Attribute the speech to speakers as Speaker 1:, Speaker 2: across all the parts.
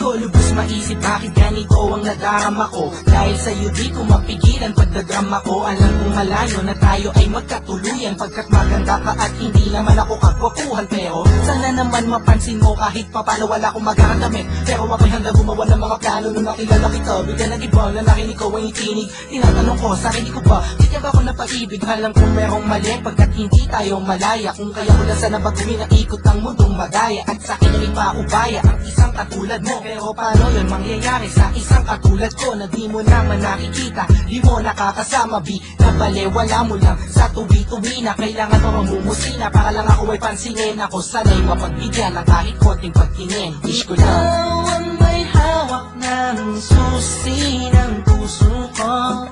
Speaker 1: ko lubos maisip bakit ganito ang nadarama ko. Dahil sa'yo di ko mapigilan pagdadrama ko. Alam kong malayo na tayo ay magkatuluyan, pagkat maganda ka at hindi naman ako kagwapuhan. Pero sana naman mapansin mo kahit papano wala akong magagamit. Pero ako'y handa gumawa ng mga plano nung nakilala kita. Bigyan ng iba na nakinig ko ay itinig. Tinatanong ko sarili ko ba, bigyan ba ako napaibig? Alam kong merong mali pagkat hindi tayo malaya. Kung kaya ko lang sana baguhin na ikot ang mundong magaya, at sa akin ay ipaubaya ang isang katulad mo. Pero paano yun mangyayari sa isang katulad ko na di mo naman nakikita, di mo nakakasama, bi na balewala mo lang sa tubi-tubi na kailangan mo mamumusina para lang ako ay pansinin. Ako sana'y mapagbigyan ng kahit konting pagtingin. Wish ko lang ikaw ang may hawak ng susi ng puso ko.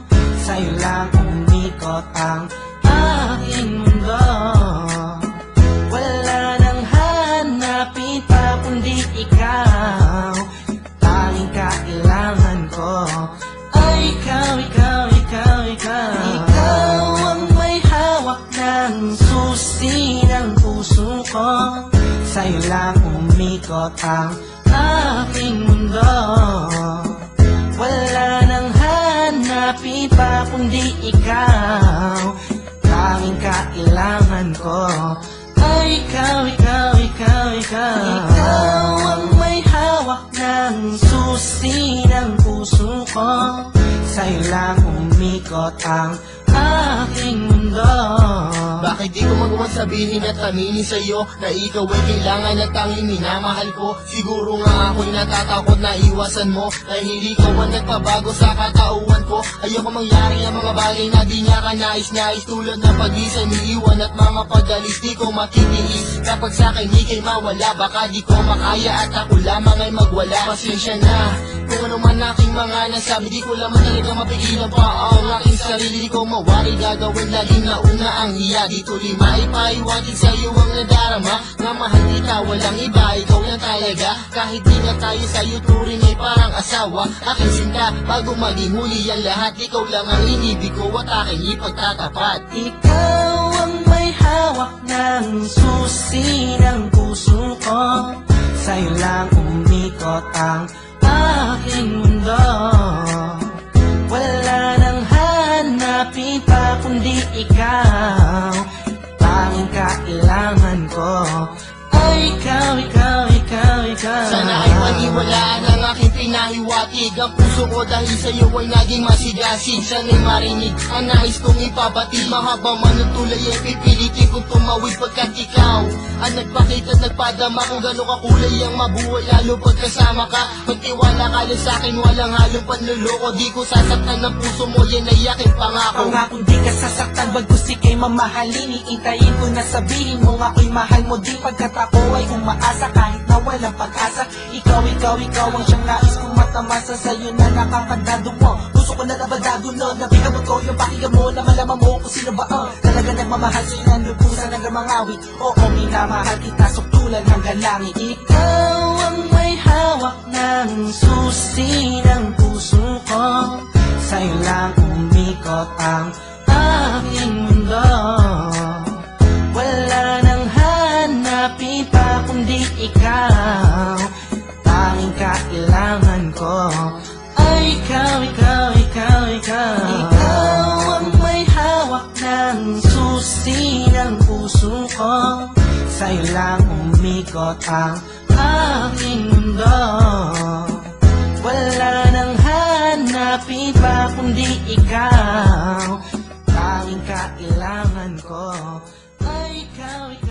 Speaker 1: Sa'yo lang umikot ang aking mundo. Wala nang hanapin pa kundi ikaw. Tanging kailangan ko ay ikaw, ikaw, ikaw, ikaw. Ikaw ang may hawak ng susi ng puso ko. Sa'yo lang umikot ang aking mundo. Wala nang hanapin pa kundi ikaw. Tanging kailangan ko ay ikaw, ikaw, ikaw, ikaw. Ikaw ang may hawak ng susi ng puso ko. Sa'yo lang umikot ang aking mundo.
Speaker 2: Bakit di ko magawa sabihin at aminin sa'yo na ikaw ay kailangan at tanging minamahal ko? Siguro nga ako'y natatakot na iwasan mo, dahil hindi ka ang nagpabago sa katauhan ko. Ayoko mangyari ang mga bagay na di nga ka nais-nais, tulad ng pag-isa, niiwan at mga pag-alis. Di ko matitiis kapag sa'kin ika'y mawala. Baka di ko makaya at ako lamang ay magwala. Pasensya na kung ano man aking mga nasabi, di ko lamang talaga mapigilan pa ang aking sarili. Di ko mawari gagawin laging nauna ang hiya. Di tuloy maipaiwatig sa'yo ang nadarama, nga mahal kita walang iba, ikaw lang talaga. Kahit di na tayo sa'yo turing ay parang asawa. Aking sinta bago maging huli ang lahat, ikaw lang ang inibig ko at aking ipagtatapat.
Speaker 1: Ikaw ang may hawak ng susi ng puso ko. Sa'yo lang umikot ang aking mundo. Wala nang hanapin pa kundi ikaw. Tanging kailangan ko ay ikaw, ikaw, ikaw, ikaw.
Speaker 2: Sana ay maniwalaan ang aking pinahiwatig. Ang puso ko dahil sa'yo ay naging masigasig. Sana'y marinig ang nais kong ipabatid. Mahaba man ang tulay ay pipilitin kong tumawid, pagkat ikaw ang nagpakita at nagpadama kung gano'ng kakulay ang mabuhay. Lalo pagkasama ka, magtiwala ka lang sa'kin, walang halong panluloko. Di ko sasaktan ng puso mo, yan ay aking pangako.
Speaker 1: Pangakong di ka sasaktan, bagkus ika'y mamahalin. Iintayin ko na sabihin mo ako'y mahal mo din, pagkat ako ay umaasa kahit na walang pag-asa. Ikaw, ikaw, ikaw ang siyang nais kong matamasa. Sa'yo na nakakandado mo, gusto ko na nabadado no. Nabigabot ko yung pakinggan mo na malaman mo kung sino ba ang talaga nagmamahal sa'yo ng lubusan ng gamangawit. Oo, minamahal kita suktulan hanggang langit. Ikaw ang may hawak ng susi ng puso ko. Sa'yo lang umikot ang aking mundo. Wala nang hanapin pa kundi ikaw. Tanging kailangan ko ay ikaw, ikaw, ikaw, ikaw. Ikaw ang may hawak ng susi ng puso ko. Sa'yo lang umikot ang aking mundo. Wala nang hanapin pa kundi ikaw. Tanging kailangan ko ay ikaw, ikaw.